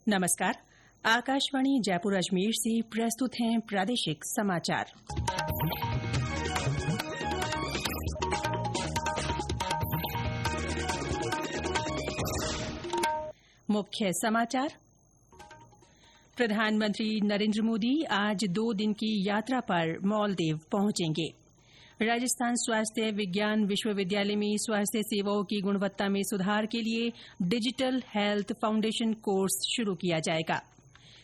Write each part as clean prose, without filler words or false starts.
नमस्कार। आकाशवाणी जयपुर अजमेर से प्रस्तुत हैं प्रादेशिक समाचार। मुख्य समाचार। प्रधानमंत्री नरेंद्र मोदी आज 2 दिन की यात्रा पर मालदीव पहुंचेंगे। राजस्थान स्वास्थ्य विज्ञान विश्वविद्यालय में स्वास्थ्य सेवाओं की गुणवत्ता में सुधार के लिए डिजिटल हेल्थ फाउंडेशन कोर्स शुरू किया जाएगा।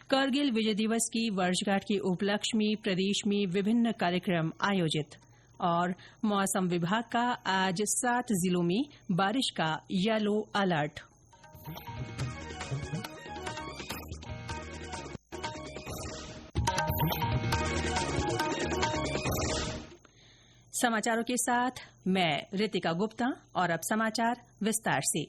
करगिल विजय दिवस की वर्षगांठ के उपलक्ष्य में प्रदेश में विभिन्न कार्यक्रम आयोजित। और मौसम विभाग का आज 7 जिलों में बारिश का येलो अलर्ट। समाचारों के साथ मैं रितिका गुप्ता। और अब समाचार विस्तार से।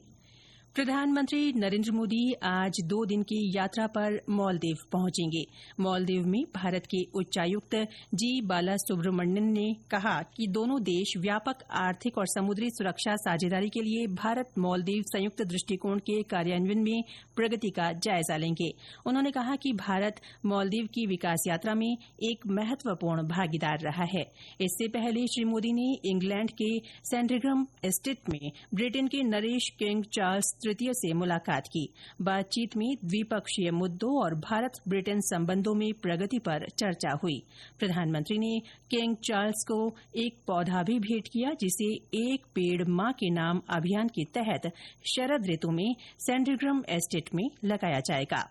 प्रधानमंत्री नरेंद्र मोदी आज 2 दिन की यात्रा पर मालदीव पहुंचेंगे। मालदीव में भारत के उच्चायुक्त जी बाला सुब्रमण्यन ने कहा कि दोनों देश व्यापक आर्थिक और समुद्री सुरक्षा साझेदारी के लिए भारत मालदीव संयुक्त दृष्टिकोण के कार्यान्वयन में प्रगति का जायजा लेंगे। उन्होंने कहा कि भारत मालदीव की विकास यात्रा में एक महत्वपूर्ण भागीदार रहा है। इससे पहले श्री मोदी ने इंग्लैंड के सैंडरिंघम एस्टेट में ब्रिटेन के नरेश किंग चार्ल्स तृतीय से मुलाकात की। बातचीत में द्विपक्षीय मुद्दों और भारत ब्रिटेन संबंधों में प्रगति पर चर्चा हुई। प्रधानमंत्री ने किंग चार्ल्स को एक पौधा भी भेंट किया, जिसे एक पेड़ मां के नाम अभियान के तहत शरद ऋतु में सैंडरिंघम एस्टेट में लगाया जाएगा।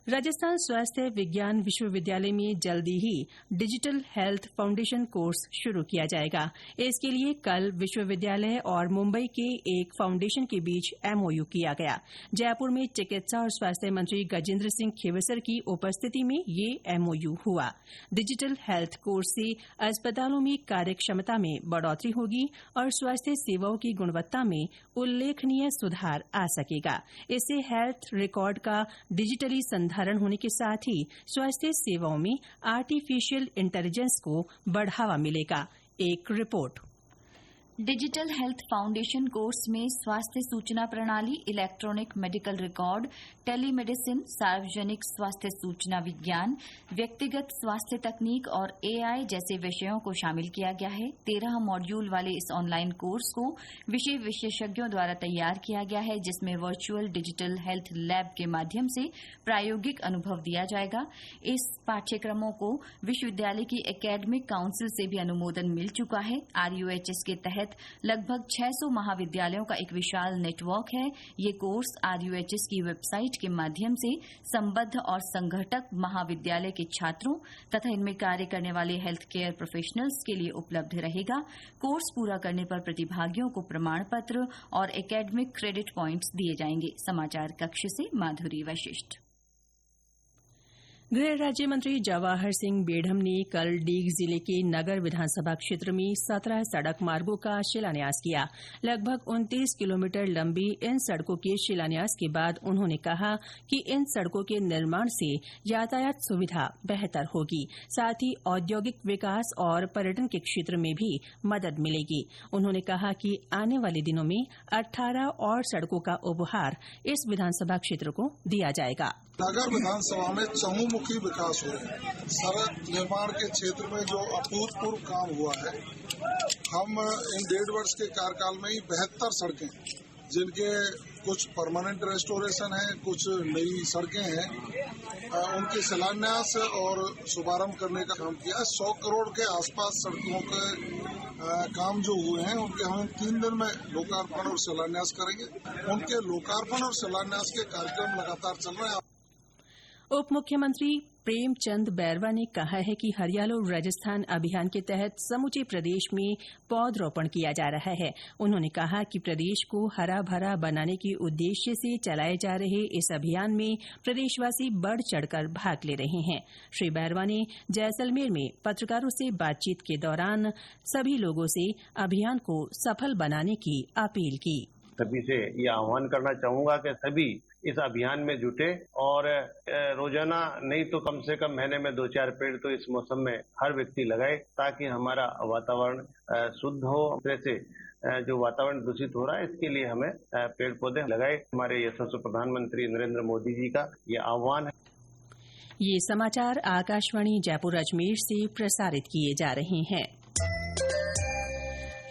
राजस्थान स्वास्थ्य विज्ञान विश्वविद्यालय में जल्दी ही डिजिटल हेल्थ फाउंडेशन कोर्स शुरू किया जाएगा। इसके लिए कल विश्वविद्यालय और मुंबई के एक फाउंडेशन के बीच एमओयू किया गया। जयपुर में चिकित्सा और स्वास्थ्य मंत्री गजेंद्र सिंह खींवसर की उपस्थिति में ये एमओयू हुआ। डिजिटल हेल्थ कोर्स से अस्पतालों में कार्यक्षमता में बढ़ोतरी होगी और स्वास्थ्य सेवाओं की गुणवत्ता में उल्लेखनीय सुधार आ सकेगा। इससे हेल्थ रिकॉर्ड का डिजिटली धारण होने के साथ ही स्वास्थ्य सेवाओं में आर्टिफिशियल इंटेलिजेंस को बढ़ावा मिलेगा। एक report. Digital health foundation course में स्वास्थ्य सूचना प्रणाली, इलेक्ट्रॉनिक मेडिकल रिकॉर्ड, टेलीमेडिसिन, सार्वजनिक स्वास्थ्य सूचना विज्ञान, व्यक्तिगत स्वास्थ्य तकनीक और एआई जैसे विषयों को शामिल किया गया है। 13 मॉड्यूल वाले इस ऑनलाइन कोर्स को विषय विशेषज्ञों द्वारा तैयार किया गया है, जिसमें वर्चुअल डिजिटल हेल्थ लैब के माध्यम से प्रायोगिक अनुभव दिया जाएगा। इस पाठ्यक्रमों को विश्वविद्यालय की एकेडमिक काउंसिल से भी अनुमोदन मिल चुका है। आरयूएचएस के तहत लगभग 600 महाविद्यालयों का एक विशाल नेटवर्क है। ये कोर्स आरयूएचएस की वेबसाइट के माध्यम से संबद्ध और संघटक महाविद्यालय के छात्रों तथा इनमें कार्य करने वाले हेल्थ केयर प्रोफेशनल्स के लिए उपलब्ध रहेगा। कोर्स पूरा करने पर प्रतिभागियों को प्रमाण पत्र और एकेडमिक क्रेडिट पॉइंट्स दिए जाएंगे। समाचार कक्ष से माधुरी वशिष्ठ। गृह राज्य मंत्री जवाहर सिंह बेढ़म ने कल डीग जिले के नगर विधानसभा क्षेत्र में 17 सड़क मार्गों का शिलान्यास किया। लगभग 29 किलोमीटर लंबी इन सड़कों के शिलान्यास के बाद उन्होंने कहा कि इन सड़कों के निर्माण से यातायात सुविधा बेहतर होगी, साथ ही औद्योगिक विकास और पर्यटन के क्षेत्र में भी मदद मिलेगी। उन्होंने कहा कि आने वाले दिनों में 18 और सड़कों का उपहार इस विधानसभा क्षेत्र को दिया जाएगा। नगर विधानसभा में चहुमुखी विकास हो रहा है। सड़क निर्माण के क्षेत्र में जो अभूतपूर्व काम हुआ है, हम इन 1.5 वर्ष के कार्यकाल में ही 72 सड़कें, जिनके कुछ परमानेंट रेस्टोरेशन है, कुछ नई सड़कें हैं, उनके शिलान्यास और शुभारंभ करने का काम किया। 100 करोड़ के आसपास सड़कों के काम जो हुए हैं, उनके हम 3 दिन में लोकार्पण और शिलान्यास करेंगे। उनके लोकार्पण और शिलान्यास के कार्यक्रम लगातार चल रहे हैं। उप मुख्यमंत्री प्रेमचंद बैरवा ने कहा है कि हरियालो राजस्थान अभियान के तहत समूचे प्रदेश में पौधरोपण किया जा रहा है। उन्होंने कहा कि प्रदेश को हरा भरा बनाने के उद्देश्य से चलाए जा रहे इस अभियान में प्रदेशवासी बढ़ चढ़कर भाग ले रहे हैं। श्री बैरवा ने जैसलमेर में पत्रकारों से बातचीत के दौरान सभी लोगों से अभियान को सफल बनाने की अपील की। सभी से ये आह्वान करना चाहूंगा कि सभी इस अभियान में जुटे और रोजाना नहीं तो कम से कम महीने में 2-4 पेड़ तो इस मौसम में हर व्यक्ति लगाए, ताकि हमारा वातावरण शुद्ध हो। जैसे जो वातावरण दूषित हो रहा है इसके लिए हमें पेड़ पौधे लगाए। हमारे यशस्वी प्रधानमंत्री नरेंद्र मोदी जी का ये आह्वान है। ये समाचार आकाशवाणी जयपुर अजमेर से प्रसारित किए जा रहे हैं।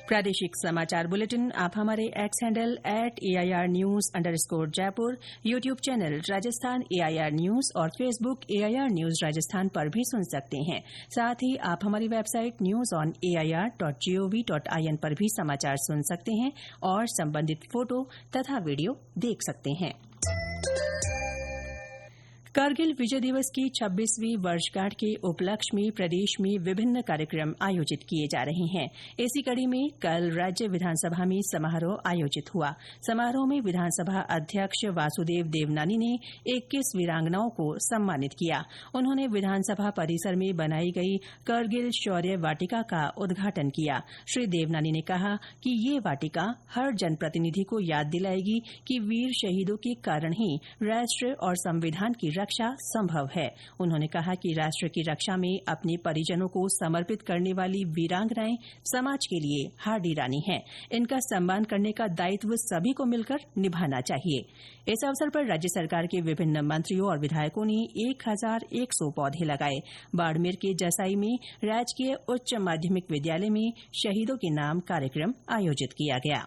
प्रादेशिक समाचार बुलेटिन आप हमारे एक्स हैंडल @AIRnews_जयपुर, YouTube channel Rajasthan AIR news और फेसबुक AIR न्यूज राजस्थान पर भी सुन सकते हैं। साथ ही आप हमारी वेबसाइट newsonair.gov.in पर भी समाचार सुन सकते हैं और संबंधित फोटो तथा वीडियो देख सकते हैं। कारगिल विजय दिवस की 26वीं वर्षगांठ के उपलक्ष्य में प्रदेश में विभिन्न कार्यक्रम आयोजित किए जा रहे हैं। इसी कड़ी में कल राज्य विधानसभा में समारोह आयोजित हुआ। समारोह में विधानसभा अध्यक्ष वासुदेव देवनानी ने 21 वीरांगनाओं को सम्मानित किया। उन्होंने विधानसभा परिसर में बनाई गई कारगिल शौर्य वाटिका का उद्घाटन किया। श्री देवनानी ने कहा कि ये वाटिका हर जनप्रतिनिधि को याद दिलाएगी कि वीर शहीदों के कारण ही राष्ट्र और संविधान की रक्षा संभव है। उन्होंने कहा कि राष्ट्र की रक्षा में अपने परिजनों को समर्पित करने वाली वीरांगनाएं समाज के लिए हार्डी रानी हैं। इनका सम्मान करने का दायित्व सभी को मिलकर निभाना चाहिए। इस अवसर पर राज्य सरकार के विभिन्न मंत्रियों और विधायकों ने 1100 पौधे लगाए। बाड़मेर के जसाई में राजकीय उच्च माध्यमिक विद्यालय में शहीदों के नाम कार्यक्रम आयोजित किया गया।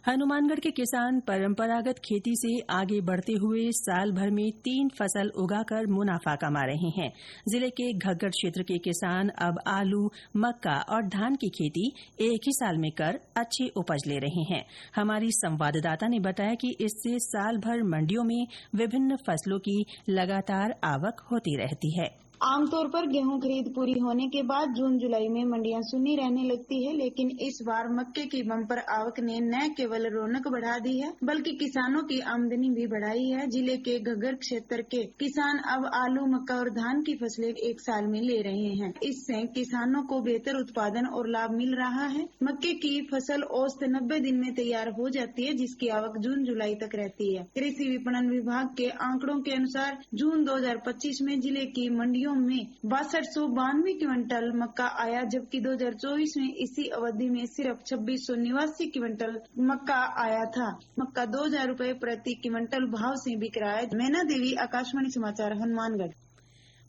हनुमानगढ़ के किसान परंपरागत खेती से आगे बढ़ते हुए साल भर में 3 फसल उगाकर मुनाफा कमा रहे हैं। जिले के घग्गर क्षेत्र के किसान अब आलू, मक्का और धान की खेती एक ही साल में कर अच्छी उपज ले रहे हैं। हमारी संवाददाता ने बताया कि इससे साल भर मंडियों में विभिन्न फसलों की लगातार आवक होती रहती है। आमतौर पर गेहूं खरीद पूरी होने के बाद जून जुलाई में मंडियां सुनी रहने लगती है, लेकिन इस बार मक्के की बम्पर आवक ने न केवल रौनक बढ़ा दी है बल्कि किसानों की आमदनी भी बढ़ाई है। जिले के घग्गर क्षेत्र के किसान अब आलू, मक्का और धान की फसलें एक साल में ले रहे हैं। इससे किसानों को बेहतर उत्पादन और लाभ मिल रहा है। मक्के की फसल औसत 90 दिन में तैयार हो जाती है, जिसकी आवक जून जुलाई तक रहती है। कृषि विपणन विभाग के आंकड़ों के अनुसार जून 2025 में जिले की मंडियों में 6292 क्विंटल मक्का आया, जबकि 2024 में इसी अवधि में सिर्फ 2689 क्विंटल मक्का आया था। मक्का 2000 रुपए प्रति क्विंटल भाव से बिक रहा है। मैना देवी, आकाशवाणी समाचार, हनुमानगढ़।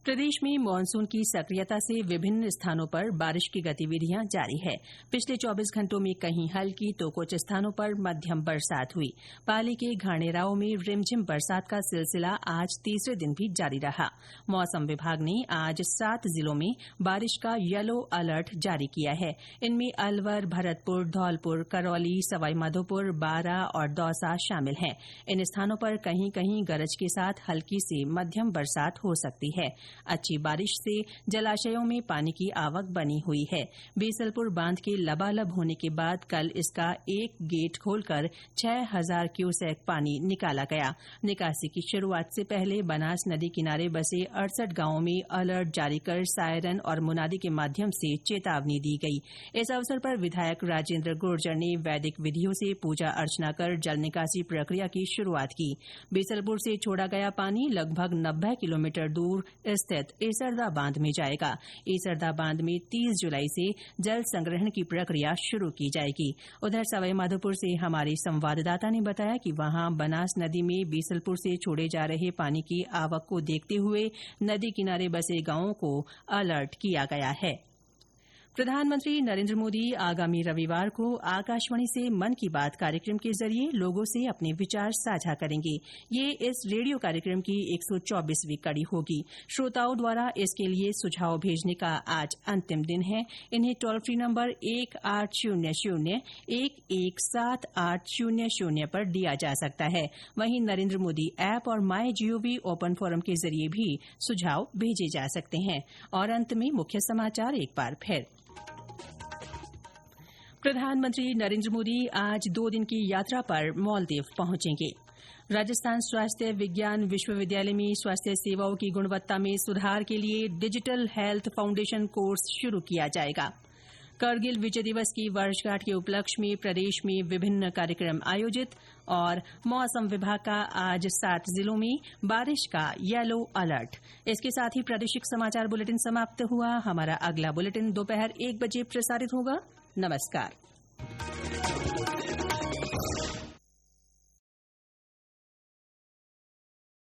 प्रदेश में मानसून की सक्रियता से विभिन्न स्थानों पर बारिश की गतिविधियां जारी है। पिछले 24 घंटों में कहीं हल्की तो कुछ स्थानों पर मध्यम बरसात हुई। पाली के घाणेराव में रिमझिम बरसात का सिलसिला आज तीसरे दिन भी जारी रहा। मौसम विभाग ने आज 7 जिलों में बारिश का येलो अलर्ट जारी किया है। इनमें अलवर, भरतपुर, धौलपुर, करौली, सवाईमाधोपुर, बारां और दौसा शामिल हैं। इन स्थानों पर कहीं कहीं गरज के साथ हल्की से मध्यम बरसात हो सकती है। अच्छी बारिश से जलाशयों में पानी की आवक बनी हुई है। बीसलपुर बांध के लबालब होने के बाद कल इसका एक गेट खोलकर 6000 क्यूसेक पानी निकाला गया। निकासी की शुरुआत से पहले बनास नदी किनारे बसे 68 गांवों में अलर्ट जारी कर सायरन और मुनादी के माध्यम से चेतावनी दी गई। इस अवसर पर विधायक राजेंद्र गुर्जर ने वैदिक विधियों से पूजा अर्चना कर जल निकासी प्रक्रिया की शुरुआत की। बीसलपुर से छोड़ा गया पानी लगभग 90 किलोमीटर दूर स्थित ईसरदा बांध में जाएगा। ईसरदा बांध में 30 जुलाई से जल संग्रहण की प्रक्रिया शुरू की जाएगी। उधर सवाईमाधोपुर से हमारे संवाददाता ने बताया कि वहां बनास नदी में बीसलपुर से छोड़े जा रहे पानी की आवक को देखते हुए नदी किनारे बसे गांवों को अलर्ट किया गया है। प्रधानमंत्री नरेंद्र मोदी आगामी रविवार को आकाशवाणी से मन की बात कार्यक्रम के जरिए लोगों से अपने विचार साझा करेंगे। ये इस रेडियो कार्यक्रम की 124वीं कड़ी होगी। श्रोताओं द्वारा इसके लिए सुझाव भेजने का आज अंतिम दिन है। इन्हें टोल फ्री नंबर 1800-117800 पर दिया जा सकता है। वहीं नरेंद्र मोदी ऐप और माई जीओवी ओपन फोरम के जरिए भी सुझाव भेजे जा सकते हैं। और अंत में मुख्य समाचार एक बार फिर। प्रधानमंत्री नरेंद्र मोदी आज 2 दिन की यात्रा पर मालदीव पहुंचेंगे। राजस्थान स्वास्थ्य विज्ञान विश्वविद्यालय में स्वास्थ्य सेवाओं की गुणवत्ता में सुधार के लिए डिजिटल हेल्थ फाउंडेशन कोर्स शुरू किया जाएगा। करगिल विजय दिवस की वर्षगांठ के उपलक्ष्य में प्रदेश में विभिन्न कार्यक्रम आयोजित। और मौसम विभाग का आज 7 जिलों में बारिश का येलो अलर्ट। इसके साथ ही प्रादेशिक समाचार बुलेटिन समाप्त हुआ। हमारा अगला बुलेटिन दोपहर 1 बजे प्रसारित होगा। नमस्कार। है।